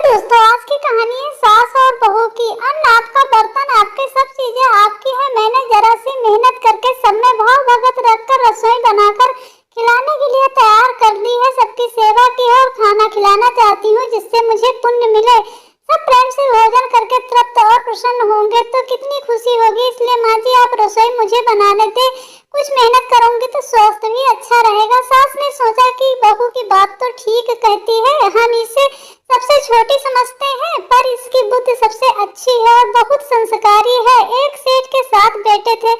दोस्तों, आज की कहानी है सास और बहू की। अन्न आपका, बर्तन आपके, सब चीजें आपकी है। मैंने जरा सी मेहनत करके सब में भाव भगत रखकर रसोई बनाकर खिलाने के लिए तैयार कर दी है। सबकी सेवा की है और खाना खिलाना चाहती हूँ जिससे मुझे पुण्य मिले। सब प्रेम से भोजन करके तृप्त और प्रसन्न होंगे तो कितनी खुशी होगी। इसलिए माँ जी, आप रसोई मुझे बनाने दे। कुछ मेहनत करूंगी तो स्वास्थ्य भी अच्छा रहेगा। सास ने सोचा कि बहू की बात तो ठीक कहती है, हम इसे सबसे छोटी समझते हैं पर इसकी बुद्धि सबसे अच्छी है और बहुत संस्कारी है। एक सेठ के 7 बेटे थे,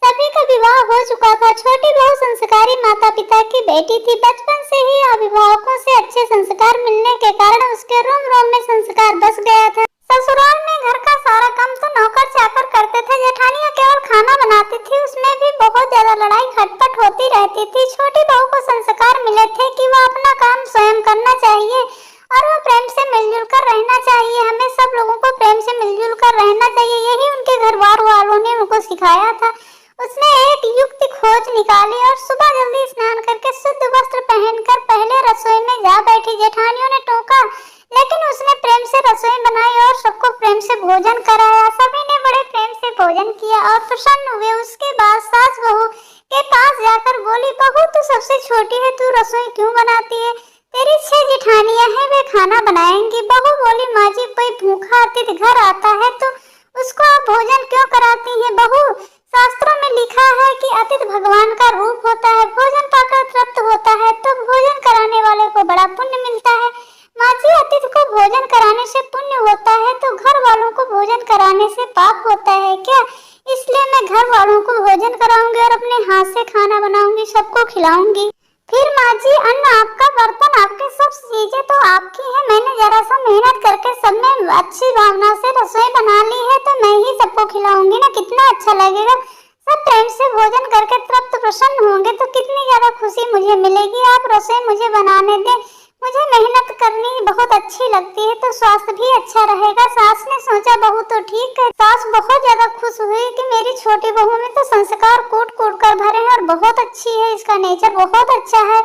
सभी का विवाह हो चुका था। छोटी बहू संस्कारी माता पिता की बेटी थी। बचपन से ही अभिभावकों से अच्छे संस्कार मिलने के कारण उसके रोम रोम में संस्कार बस गया था। ससुराल में घर का सारा काम तो नौकर चाकर करते थे, जेठानियां केवल खाना बनाती थी। उसमें भी बहुत ज्यादा लड़ाई खटपट होती रहती थी। छोटी बहू को संस्कार मिले थे कि वह अपना काम स्वयं करना चाहिए और वह प्रेम से मिलजुल कर रहना चाहिए। हमें सब लोगों को प्रेम से मिलजुल कर रहना चाहिए, यही उनके घर वालों ने उनको सिखाया था। उसने एक युक्ति खोज निकाली और सुबह जल्दी स्नान करके शुद्ध वस्त्र पहनकर पहले रसोई में जा बैठी। जेठानियों ने टोका, लेकिन उसने प्रेम से रसोई बनाई और सबको प्रेम से भोजन कराया। सभी ने बड़े प्रेम से भोजन किया और प्रसन्न हुए। उसके बाद सास बहू के पास जाकर बोली, बहू तू सबसे छोटी है, तू रसोई क्यों बनाती है? तेरी 6 जेठानियां हैं, वे खाना बनाएंगी। बहू बोली, माँ जी, कोई भूखा अतिथि घर आता है तो उसको आप भोजन क्यों कराती हैं? बहू, शास्त्रों में लिखा है कि अतिथि भगवान का रूप होता है, भोजन पाकर तृप्त होता है तो भोजन कराने वाले को बड़ा पुण्य मिलता है। माँ जी, अतिथि को भोजन कराने से पुण्य होता है तो घर वालों को भोजन कराने से पाप होता है क्या? इसलिए मैं घर वालों को भोजन कराऊंगी और अपने हाथ से खाना बनाऊंगी, सबको खिलाऊंगी। फिर माँ जी, अन्न आपका, बर्तन आपके, सब चीजें तो आपकी है। मैंने जरा सा मेहनत करके सब में अच्छी भावना से रसोई बना ली है तो मैं ही सबको खिलाऊंगी ना, कितना अच्छा लगेगा। सब प्रेम से भोजन करके तृप्त प्रसन्न होंगे तो कितनी ज्यादा खुशी मुझे मिलेगी। आप रसोई मुझे बनाने दें, मुझे मेहनत करनी बहुत अच्छी लगती है तो स्वास्थ्य भी अच्छा रहेगा। सास ने सोचा, बहू तो ठीक है। सास बहुत ज्यादा खुश हुई कि मेरी छोटी बहू में तो संस्कार कूट कूट कर भरे हैं और बहुत अच्छी है, इसका नेचर बहुत अच्छा है।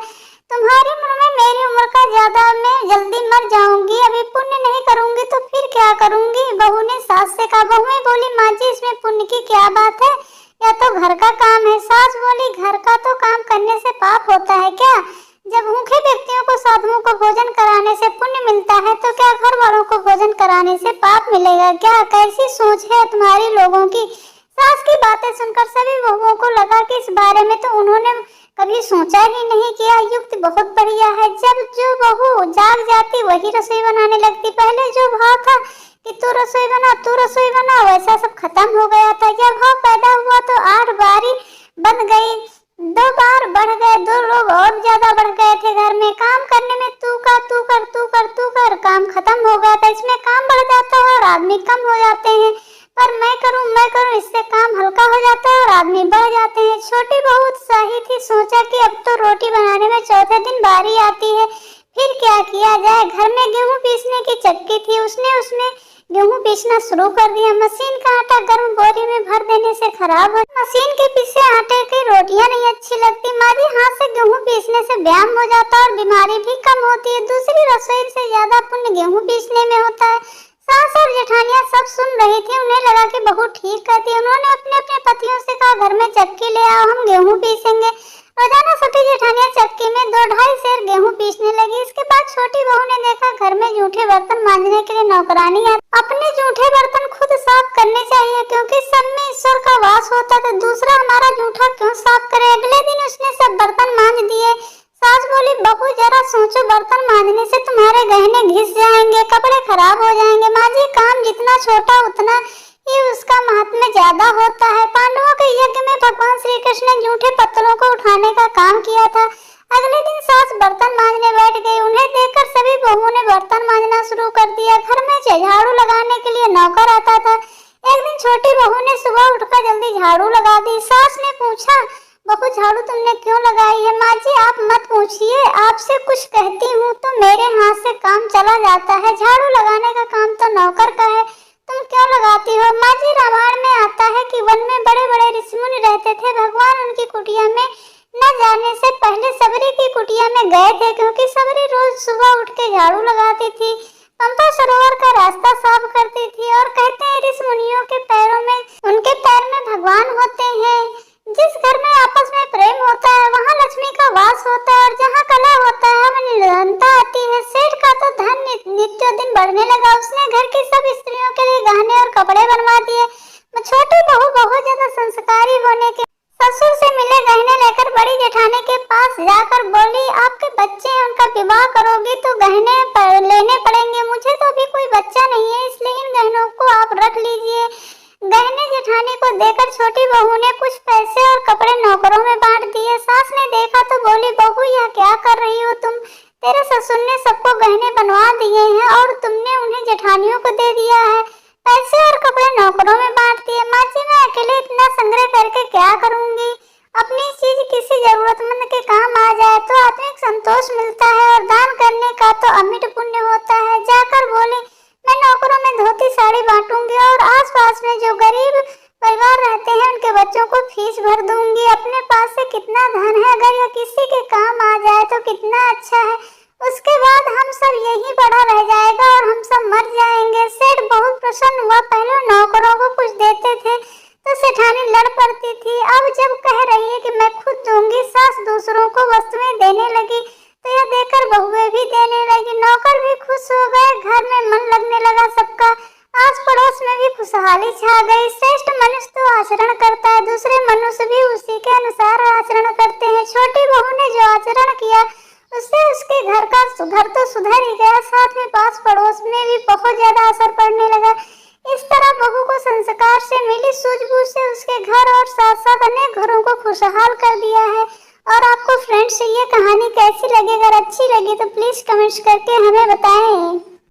तुम्हारी उम्र में मेरी उम्र का ज्यादा, मैं जल्दी मर जाऊंगी, अभी पुण्य नहीं करूंगी तो फिर क्या करूंगी? बहू ने सास से कहा। बहू बोली, माँ जी, इसमें पुण्य की क्या बात है, या तो घर का काम है। सास बोली, घर का तो काम करने से पाप होता है क्या? जब भूखे व्यक्तियों को, साधुओं को भोजन कराने से पुण्य मिलता है तो क्या घर वालों को भोजन कराने से पाप मिलेगा क्या? कैसी सोच है तुम्हारी लोगों की। सास की बातें सुनकर सभी बहुओं को लगा कि इस बारे में तो उन्होंने कभी सोचा ही नहीं किया। युक्ति बहुत बढ़िया है। जब जो बहू जाग जाती वही रसोई बनाने लगती। पहले जो भाव था कि तू रसोई बना, तू रसोई बना, वैसा सब खत्म हो गया था। जब भाव पैदा हुआ तो 8 बारी बन गई, 2 बार बढ़ गए, 2 लोग और ज्यादा बढ़ गए थे। घर में काम करने में तू कर, तू कर, तू कर, तू कर, काम खत्म हो गया था। इसमें काम बढ़ जाता है और आदमी कम हो जाते हैं, पर मैं करूं, इससे काम हल्का हो जाता है और आदमी बढ़ जाते हैं। छोटी बहू सही थी, सोचा कि अब तो रोटी बनाने में चौथे दिन बारी आती है, फिर क्या किया जाए। घर में गेहूं पीसने की चक्की थी, उसने उसमें गेहूं पीसना शुरू कर दिया। मशीन का आटा गर्म बोरी में भर देने से खराब हो, मशीन के पीसे आटे की रोटियां नहीं अच्छी लगती। माँ जी, हाथ से गेहूं पीसने से व्यायाम हो जाता है और बीमारी भी कम होती है। दूसरी रसोई से ज्यादा पुण्य गेहूं पीसने में होता है। सास और जेठानियां सब सुन रही थी, उन्हें लगा कि बहू ठीक कहती है। उन्होंने अपने अपने पतियों से कहा, घर में चक्की ले आओ, हम गेहूं पीसेंगे। रोजाना सभी जेठानियां चक्की में 2-2.5 सेर गेहूं पीसने लगी। इसके बाद छोटी बहू ने देखा घर में जूठे बर्तन मांजने के लिए नौकरानी है, अपने जूठे बर्तन खुद साफ करने चाहिए क्योंकि सब में ईश्वर का वास होता है, दूसरा हमारा जूठा क्यों साफ करे। अगले दिन उसने सब बर्तन मांज दिए। सास बोली, बहू जरा सोचो, बर्तन मांजने से तुम्हारे गहने घिस जाएंगे, कपड़े खराब हो जाएंगे। माँ जी, काम जितना छोटा उतना ही उसका महात्म्य ज्यादा होता है। पांडवों के यज्ञ में भगवान श्री कृष्ण ने जूठे पत्थरों को उठाने का काम किया था। अगले दिन सास बर्तन मांजने बैठ गई। उन्हें देखकर सभी बहुओं ने बर्तन मांजना शुरू कर दिया। घर में झाड़ू लगाने के लिए नौकर आता था। एक दिन छोटी बहू ने सुबह उठकर जल्दी झाड़ू लगा दी। सास ने पूछा, बहू, झाड़ू तुमने क्यों लगाई है? माँ जी, आप मत पूछिए, आपसे कुछ कहती हूँ तो मेरे हाथ से काम चला जाता है। झाड़ू लगाने का काम तो नौकर का है, तुम क्यों लगाती हो? माँ जी, रामायण में आता है कि वन में बड़े बड़े ऋषिमुनि रहते थे। भगवान उनकी कुटिया में न जाने से पहले सबरी की कुटिया में गए थे क्योंकि सबरी रोज सुबह उठ के झाड़ू लगाती थी। पंपा सरोवर का रास्ता साफ करती थी और कहते हैं ऋषि मुनियों के पैरों में, उनके पैर में भगवान होते हैं। जिस घर में आपस में प्रेम होता है वहाँ लक्ष्मी का वास होता है और जहाँ कला होता है वहाँ निरंतरता आती है। सेठ का तो धन नित्य दिन बढ़ने लगा। उसने घर की सब स्त्रियों के लिए गहने और कपड़े बनवा दिए। छोटी बहू बहुत ज्यादा संस्कारी होने के ससुर से मिले गहने लेकर बड़ी जेठानी के पास जाकर बोली, आपके बच्चे हैं, उनका विवाह करोगी तो गहने लेने पड़ेंगे। मुझे तो अभी कोई बच्चा नहीं है, इसलिए इन गहनों को आप रख लीजिए। गहने जेठानी को देकर छोटी बहू ने कुछ पैसे और कपड़े नौकरों में बांट दिए। सास ने देखा तो बोली, बहू यह क्या कर रही हो तुम? तेरे ससुर ने सबको गहने बनवा दिए हैं और तुमने उन्हें जेठानियों को दे दिया है। पैसे और कपड़े नौकरों में बांट दिए। माँ जी मैं अकेले इतना संग्रह करके क्या करूँगी? अपनी चीज किसी जरूरतमंद के काम आ जाए तो आत्मिक संतोष मिलता है और दान करने का तो अमिट पुण्य होता है। जाकर बोली, मैं नौकरों में धोती साड़ी बांटूंगी और आसपास में जो गरीब परिवार रहते हैं उनके बच्चों को फीस भर दूंगी। अपने पास से कितना धन है, अगर यह किसी के काम आ जाए तो कितना अच्छा है। उसके बाद हम सब यही पड़ा रह जाएगा और हम सब मर जाएंगे। सेठ बहुत प्रसन्न हुआ। पहले नौकरों को कुछ देते थे तो सेठानी लड़ पड़ती थी। अब जब कह रही है कि मैं खुद दूंगी, सास दूसरों को वस्तुएं देने लगी तो यह देकर बहुएं भी देने लगी। नौकर भी खुश हो गए, घर में मन लगने लगा सबका। आस पड़ोस में भी खुशहाली छा गई। श्रेष्ठ मनुष्य तो आचरण करता है, दूसरे मनुष्य भी उसी के अनुसार आचरण करते हैं। छोटी बहू ने जो आचरण किया उससे उसके घर तो सुधर ही गया, साथ में पास पड़ोस में भी बहुत ज्यादा असर पड़ने लगा। इस तरह बहू को संस्कार से मिली सूझबूझ से उसके घर और साथ साथ अनेक घरों को खुशहाल कर दिया है। और आपको फ्रेंड्स ये कहानी कैसी लगी? अगर अच्छी लगी तो प्लीज कमेंट्स करके हमें बताएं।